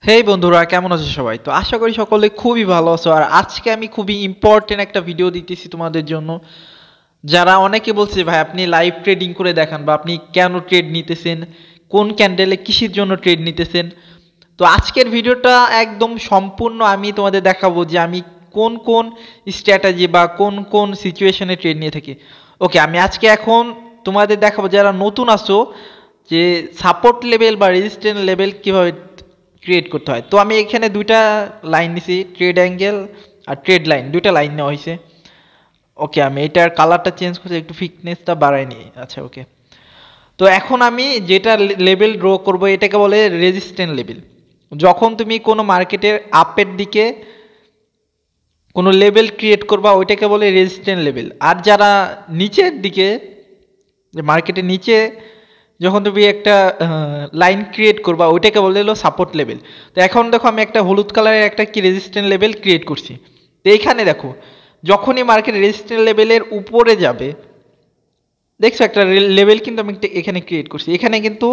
হেই বন্ধুরা, কেমন আছো সবাই? তো আশা করি সকলে খুবই ভালো আছো। আর আজকে আমি খুবই ইম্পর্টেন্ট একটা ভিডিও দিতেছি তোমাদের জন্য। যারা অনেকে বলছে ভাই আপনি লাইভ ট্রেডিং করে দেখান, বা আপনি কেন ট্রেড নিতেছেন, কোন ক্যান্ডেলে কিসের জন্য ট্রেড নিতেছেন। তো আজকের ভিডিওটা একদম সম্পূর্ণ আমি তোমাদের দেখাবো যে আমি কোন কোন স্ট্র্যাটেজি বা কোন কোন সিচুয়েশনে ট্রেড নিয়ে থাকি। ওকে, আমি আজকে এখন তোমাদের দেখাবো যারা নতুন আসো যে সাপোর্ট লেভেল বা রেজিস্ট্যান্স লেভেল কীভাবে ক্রিয়েট করতে হয়। তো আমি এখানে দুইটা লাইন নিছি, ট্রেড অ্যাঙ্গেল আর ট্রেড লাইন, দুইটা লাইন নেওয়া হয়েছে। ওকে, আমি এটার কালারটা চেঞ্জ করছি, একটু ফিটনেসটা বাড়াই নিই। আচ্ছা ওকে, তো এখন আমি যেটা লেভেল ড্র করব এটাকে বলে রেজিস্ট্যান্স লেভেল। যখন তুমি কোনো মার্কেটের আপের দিকে কোনো লেভেল ক্রিয়েট করবা ওইটাকে বলে রেজিস্ট্যান্স লেভেল। আর যারা নিচের দিকে, যে মার্কেটের নিচে যখন তুমি একটা লাইন ক্রিয়েট করবা ওইটাকে বলে হলো সাপোর্ট লেভেল। তো এখন দেখো আমি একটা হলুদ কালারের একটা কি রেজিস্ট্যান্স লেভেল ক্রিয়েট করছি। তো এইখানে দেখো যখনই মার্কেট রেজিস্ট্যান্স লেভেলের উপরে যাবে, দেখছো একটা লেভেল কিন্তু আমি এখানে ক্রিয়েট করছি। এখানে কিন্তু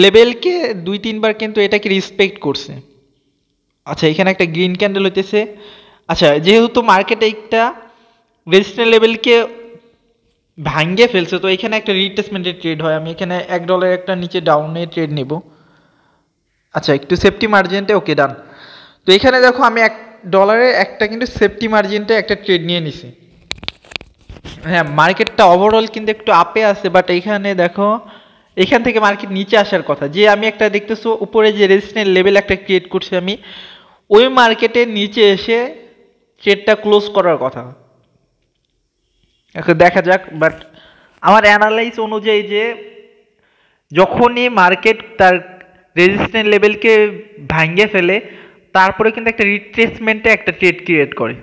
লেভেলকে দুই তিনবার কিন্তু এটাকে রেসপেক্ট করছে। আচ্ছা, এখানে একটা গ্রিন ক্যান্ডেল হইতেছে। আচ্ছা, যেহেতু মার্কেটে একটা রেজিস্ট্যান্স লেভেলকে ভাঙ্গে ফেলছে, তো এখানে একটা রিট্রেসমেন্টের ট্রেড হয়। আমি এখানে $1 একটা নিচে ডাউনে ট্রেড নেব। আচ্ছা, একটু সেফটি মার্জিনটা ওকে ডান। তো এখানে দেখো আমি $1 একটা কিন্তু সেফটি মার্জিনটা একটা ট্রেড নিয়ে নিছি। হ্যাঁ, মার্কেটটা ওভারঅল কিন্তু একটু আপে আছে, বাট এইখানে দেখো এখান থেকে মার্কেট নিচে আসার কথা। যে আমি একটা দেখতেছো উপরে যে রেজিস্ট্যান্স লেভেল একটা ক্রিয়েট করছি আমি, ওই মার্কেটের নিচে এসে ট্রেডটা ক্লোজ করার কথা। এখন দেখা যাক, বাট আমার অ্যানালাইজ অনুযায়ী যে যখনই মার্কেট তার রেজিস্ট্যান্স লেভেলকে ভাঙিয়ে ফেলে, তারপরে কিন্তু একটা রিট্রেসমেন্টে একটা ট্রেড ক্রিয়েট করে,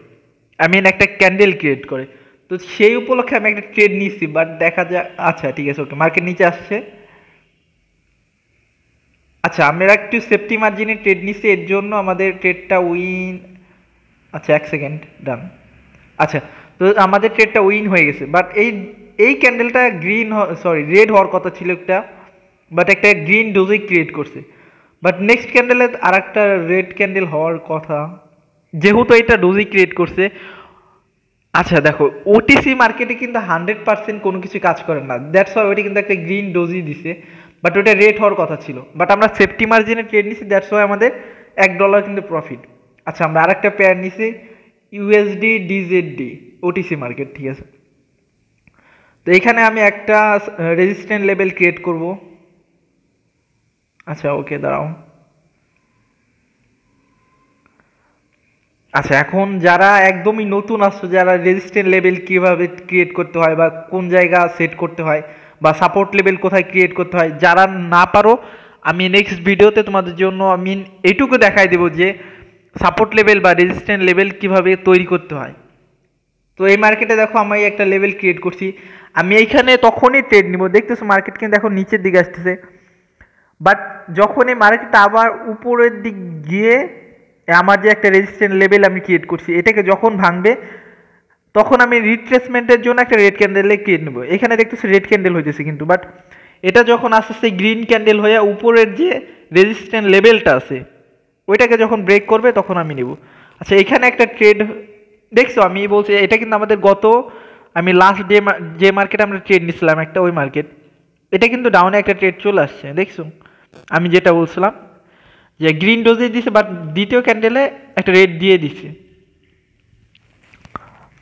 আই মিন একটা ক্যান্ডেল ক্রিয়েট করে। তো সেই উপলক্ষে আমি একটা ট্রেড নিচ্ছি, বাট দেখা যাক। আচ্ছা ঠিক আছে, ওকে, মার্কেট নিচে আসছে। আচ্ছা, আমরা একটু সেফটি মার্জিনে ট্রেড নিচ্ছি, এর জন্য আমাদের ট্রেডটা উইন। আচ্ছা, এক সেকেন্ড, ডান। আচ্ছা, তো আমাদের ট্রেডটা উইন হয়ে গেছে, বাট এই এই ক্যান্ডেলটা গ্রিন, সরি রেড হওয়ার কথা ছিল একটা, বাট একটা গ্রিন ডোজই ক্রিয়েট করছে। বাট নেক্সট ক্যান্ডেলে আর একটা রেড ক্যান্ডেল হওয়ার কথা, যেহেতু এটা ডোজই ক্রিয়েট করছে। আচ্ছা দেখো, ওটিসি মার্কেটে কিন্তু 100% কোনো কিছু কাজ করে না, দ্যাটস ওয়াই ওইটা কিন্তু একটা গ্রিন ডোজই দিছে, বাট ওটা রেড হওয়ার কথা ছিল। বাট আমরা সেফটি মার্জিনে ট্রেড নিছি, দ্যাটস ওয়াই আমাদের $1 কিন্তু প্রফিট। আচ্ছা, আমরা আরেকটা পেয়ার নিছি, ইউএসডি ডিজেডডি, ওটিসি মার্কেট, ঠিক আছে। তো এখানে আমি একটা রেজিস্ট্যান্স লেভেল ক্রিয়েট করব। আচ্ছা ওকে, দাঁড়াও। আচ্ছা, এখন যারা একদমই নতুন আসছো, যারা রেজিস্ট্যান্স লেভেল কীভাবে ক্রিয়েট করতে হয় বা কোন জায়গা সেট করতে হয় বা সাপোর্ট লেভেল কোথায় ক্রিয়েট করতে হয়, যারা না পারো, আমি নেক্সট ভিডিওতে তোমাদের জন্য আমি এইটুকু দেখাই দেবো যে সাপোর্ট লেভেল বা রেজিস্ট্যান্স লেভেল কীভাবে তৈরি করতে হয়। তো এই মার্কেটে দেখো আমি একটা লেভেল ক্রিয়েট করছি, আমি এইখানে তখনই ট্রেড নিব। দেখতেছো মার্কেট কিন্তু এখন নিচের দিকে আসতেছে, বাট যখন এই মার্কেটটা আবার উপরের দিক গিয়ে আমার যে একটা রেজিস্ট্যান্স লেভেল আমি ক্রিয়েট করছি এটাকে যখন ভাঙবে, তখন আমি রিট্রেসমেন্টের জন্য একটা রেড ক্যান্ডেলে ক্রিয়েট নেবো। এখানে দেখতেছি রেড ক্যান্ডেল হইতেছে কিন্তু, বাট এটা যখন আস্তে আস্তে গ্রিন ক্যান্ডেল হয়ে উপরের যে রেজিস্ট্যান্স লেভেলটা আছে ওইটাকে যখন ব্রেক করবে তখন আমি নেব। আচ্ছা, এখানে একটা ট্রেড দেখছো, আমি বলছি এটা কিন্তু আমাদের গত, আমি লাস্ট ডে যে মার্কেটে আমরা ট্রেড নিছিলাম একটা, ওই মার্কেট, এটা কিন্তু ডাউনে একটা ট্রেড চলে আসছে, দেখছো। আমি যেটা বলছিলাম যে গ্রিন ডোজে দিছে, বাট দ্বিতীয় ক্যান্ডেলে একটা রেড দিয়ে দিছে।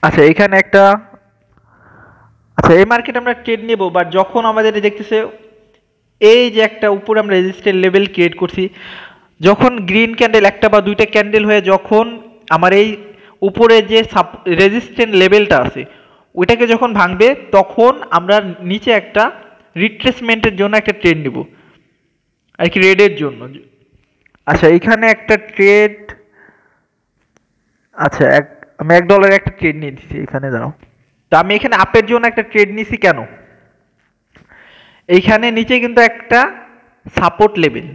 আচ্ছা, এখানে একটা, আচ্ছা এই মার্কেট আমরা ট্রেড নেব, বাট যখন আমাদের দেখতেছে এই যে একটা উপরে আমরা রেজিস্ট্যান্স লেভেল ক্রিয়েট করছি, যখন গ্রিন ক্যান্ডেল একটা বা দুইটা ক্যান্ডেল হয়ে যখন আমার এই উপরে যে রেজিস্ট্যান্স লেভেলটা আছে ওইটাকে যখন ভাঙবে, তখন আমরা নিচে একটা রিট্রেসমেন্টের জন্য একটা ট্রেড নেব আর কি, রেডের জন্য। আচ্ছা, এখানে একটা ট্রেড, আচ্ছা আমি $1 একটা ট্রেড নিয়ে নিচ্ছি এখানে, দাঁড়াও। তো আমি এখানে আপের জন্য একটা ট্রেড নিছি কেন, এইখানে নিচে কিন্তু একটা সাপোর্ট লেভেল,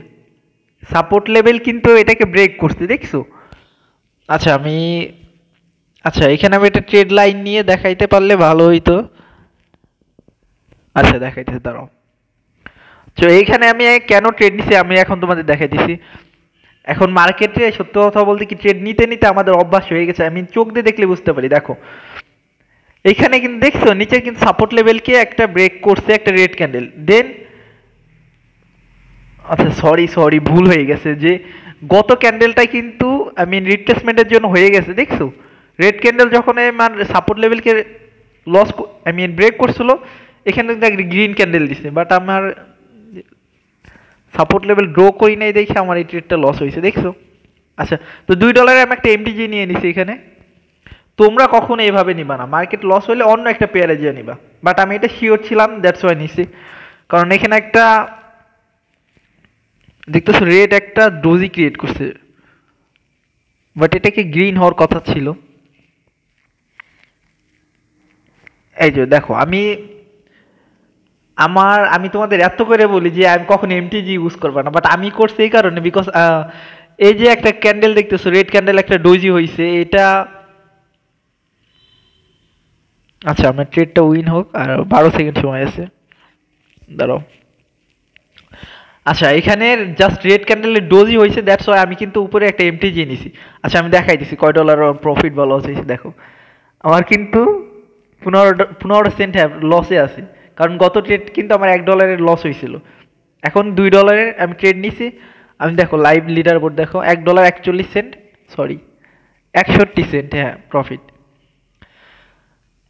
সাপোর্ট লেভেল কিন্তু এটাকে ব্রেক করছে, দেখছো। আচ্ছা আমি, আচ্ছা এখানে আমি একটা ট্রেড লাইন নিয়ে দেখাইতে পারলে ভালো হইতো। আচ্ছা দেখাইতেছে, দাঁড়াও। তো এইখানে আমি কেন ট্রেড নিছি আমি এখন তোমাদের দেখাই দিছি। এখন মার্কেটে সত্য কথা বলতে কি ট্রেড নিতে নিতে আমাদের অভ্যাস হয়ে গেছে, আমি চোখ দিয়ে দেখলে বুঝতে পারি। দেখো এখানে কিন্তু দেখছো নিচে কিন্তু সাপোর্ট লেভেলকে একটা ব্রেক করছে একটা রেড ক্যান্ডেল, দেন আচ্ছা সরি ভুল হয়ে গেছে, যে গত ক্যান্ডেলটাই কিন্তু আই মিন রিট্রেসমেন্টের জন্য হয়ে গেছে। দেখছো রেড ক্যান্ডেল যখন মানে সাপোর্ট লেভেলকে লস আই মিন ব্রেক করছিল, এখানে কিন্তু একটা গ্রিন ক্যান্ডেল দিছে, বাট আমার সাপোর্ট লেভেল ড্র করি নাই দেখে আমার এই ট্রেডটা লস হয়েছে। দেখছো আচ্ছা, তো $2 আমি একটা এমটিজি নিয়ে নিছি এখানে। তোমরা কখনো এভাবে নিবা না, মার্কেট লস হলে অন্য একটা পেয়ারে যেয়ে নিবা, বাট আমি এটা শিওর ছিলাম, দ্যাটস ওয়াই নিছি। কারণ এখানে একটা দেখতেছো রেড একটা ডোজি ক্রিয়েট করছে, বাট এটাকে গ্রিন হওয়ার কথা ছিল। এই যে দেখো আমি তোমাদের এত করে বলি যে আমি কখনো এমটিজি ইউজ করবো না, বাট আমি করছি এই কারণে বিকজ এই যে একটা ক্যান্ডেল দেখতেছো রেড ক্যান্ডেল একটা ডোজি হয়েছে এটা। আচ্ছা আমার ট্রেডটা উইন হোক, আর 12 সেকেন্ড সময় আছে, দাঁড়াও। আচ্ছা এখানে জাস্ট রেড ক্যান্ডেলের ডোজই হয়েছে, দ্যাটস ওয়াই আমি কিন্তু উপরে একটা এমটিজি নিছি। আচ্ছা আমি দেখাই দিছি কয় ডলার প্রফিট বা লস হয়েছে। দেখো আমার কিন্তু 15 সেন্ট লসে আছে, কারণ গত ট্রেড কিন্তু আমার $1 লস হয়েছিল। এখন $2 আমি ট্রেড নিছি। আমি দেখো লাইভ লিডার বোর্ড দেখো, $1.41, সরি 61 সেন্ট, হ্যাঁ প্রফিট।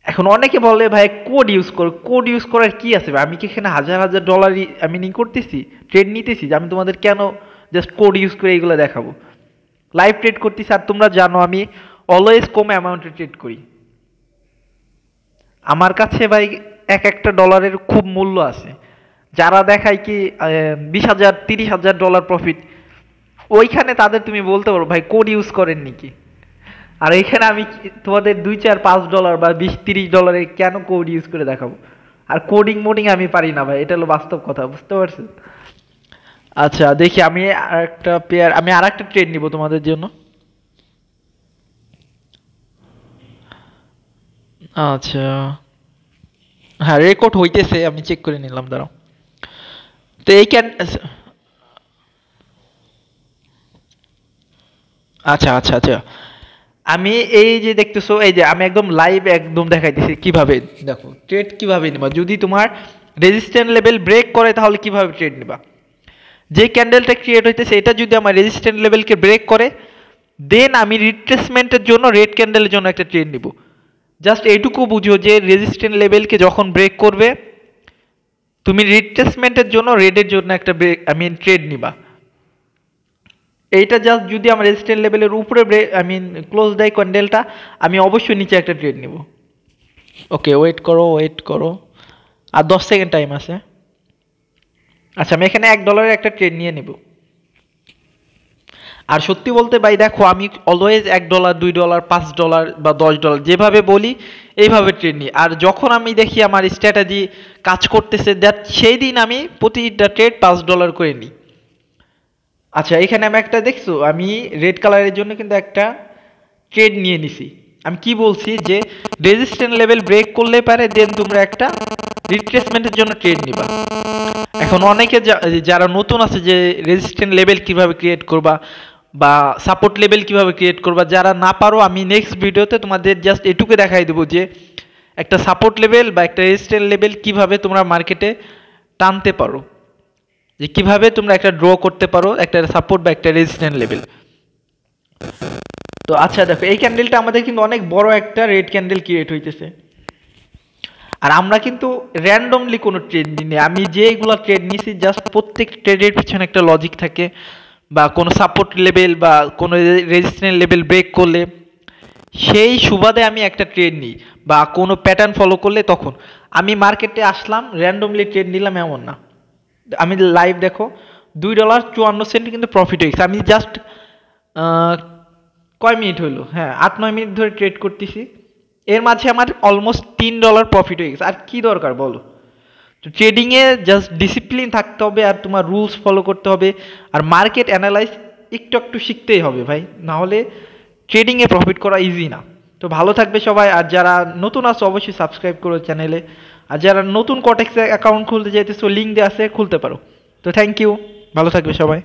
এখন অনেকে বলে ভাই কোড ইউজ করো, কোড ইউজ করার কি আছে ভাই, আমি কি এখানে হাজার হাজার ডলার আমি করতেছি ট্রেড নিতেছি, যে আমি তোমাদের কেন জাস্ট কোড ইউজ করে এইগুলো দেখাবো। লাইভ ট্রেড করতেছি, আর তোমরা জানো আমি অলওয়েজ কম অ্যামাউন্টে ট্রেড করি। আমার কাছে ভাই একটা ডলারের খুব মূল্য আছে। যারা দেখায় কি 20,000 $30,000 প্রফিট, ওইখানে তাদের তুমি বলতে পারো ভাই কোড ইউজ করেন নাকি। আর এইখানে আমি তোমাদের $2 4 5 বা $20 30 কেন কোড ইউজ করে দেখাবো। আর কোডিং মোডিং আমি পারি না ভাই, এটা হলো বাস্তব কথা, বুঝতে পারছেন। আচ্ছা দেখি আমি আর একটা ট্রেড নিব তোমাদের জন্য। আচ্ছা হ্যাঁ রেকর্ড হইতেছে, আমি চেক করে নিলাম, দাঁড়াও। তো আচ্ছা আমি এই যে দেখতেছো, এই যে আমি একদম লাইভ একদম দেখাইতেছি কিভাবে দেখো ট্রেড কিভাবে নিবা। যদি তোমার রেজিস্ট্যান্ট লেভেল ব্রেক করে তাহলে কিভাবে ট্রেড নিবা। যে ক্যান্ডেলটা ক্রিয়েট হইতেছে এটা যদি আমার রেজিস্ট্যান্ট লেভেলকে ব্রেক করে, দেন আমি রিট্রেসমেন্টের জন্য রেড ক্যান্ডেলের জন্য একটা ট্রেড নিব। জাস্ট এইটুকু বুঝো যে রেজিস্ট্যান্ট লেভেলকে যখন ব্রেক করবে, তুমি রিট্রেসমেন্টের জন্য রেডের জন্য একটা ব্রেক ট্রেড নিবা। এইটা জাস্ট যদি আমার রেজিস্ট্যান্ট লেভেলের উপরে ক্লোজ দেয় ক্যান্ডেলটা, আমি অবশ্যই নিচে একটা ট্রেড নিব। ওকে ওয়েট করো, আর 10 সেকেন্ড টাইম আছে। আচ্ছা আমি এখানে $1 একটা ট্রেড নিয়ে নিব। আর সত্যি বলতে ভাই দেখো আমি অলওয়েজ $1 $2 $5 বা $10 যেভাবে বলি এইভাবে ট্রেড নিই। আর যখন আমি দেখি আমার স্ট্র্যাটেজি কাজ করতেছে, দ্যাট সেই দিন আমি প্রতিটা ট্রেড $5 করে নিই। আচ্ছা এখানে আমি একটা দেখছো আমি রেড কালারের জন্য কিন্তু একটা ট্রেড নিয়ে নিছি। আমি কি বলছি যে রেজিস্ট্যান্ট লেভেল ব্রেক করলে পারে, দেন তোমরা একটা রিট্রেসমেন্টের জন্য ট্রেড নিবা। এখন অনেকে যারা নতুন আছে যে রেজিস্ট্যান্ট লেভেল কিভাবে ক্রিয়েট করবা বা সাপোর্ট লেভেল কিভাবে ক্রিয়েট করবা, যারা না পারো আমি নেক্সট ভিডিওতে তোমাদের জাস্ট এটুকু দেখাই দেবো যে একটা সাপোর্ট লেভেল বা একটা রেজিস্ট্যান্ট লেভেল কিভাবে তোমরা মার্কেটে টানতে পারো, যে কিভাবে তোমরা একটা ড্র করতে পারো একটা সাপোর্ট বা একটা রেজিস্ট্যান্ট লেভেল। তো আচ্ছা দেখো এই ক্যান্ডেলটা আমাদের কিন্তু অনেক বড় একটা রেড ক্যান্ডেল ক্রিয়েট হইতেছে, আর আমরা কিন্তু র্যান্ডমলি কোনো ট্রেড নিই। আমি যেগুলো ট্রেড নিয়েছি জাস্ট প্রত্যেক ট্রেডের পিছনে একটা লজিক থাকে, বা কোনো সাপোর্ট লেভেল বা কোনো রেজিস্ট্যান্ট লেভেল ব্রেক করলে সেই সুবাদে আমি একটা ট্রেড নিই, বা কোনো প্যাটার্ন ফলো করলে তখন আমি মার্কেটে আসলাম র্যান্ডমলি ট্রেড নিলাম এমন না। আমি লাইভ দেখো $2.54 কিন্তু প্রফিট হয়েছে। আমি জাস্ট কয় মিনিট হইলো, হ্যাঁ 8-9 মিনিট ধরে ট্রেড করতেছি, এর মাঝে আমার অলমোস্ট $3 প্রফিট হয়ে গেছে। আর কি দরকার বলো। তো ট্রেডিংয়ে জাস্ট ডিসিপ্লিন থাকতে হবে, আর তোমার রুলস ফলো করতে হবে, আর মার্কেট অ্যানালাইজ একটু শিখতেই হবে ভাই, না হলে ট্রেডিংয়ে প্রফিট করা ইজি না। তো ভালো থাকবে সবাই, আর যারা নতুন আছে অবশ্যই সাবস্ক্রাইব করো চ্যানেলে, আর যারা নতুন কটেক্স অ্যাকাউন্ট খুলতে চাইতেছো লিঙ্ক দেওয়া আছে খুলতে পারো। তো থ্যাংক ইউ, ভালো থাকবে সবাই।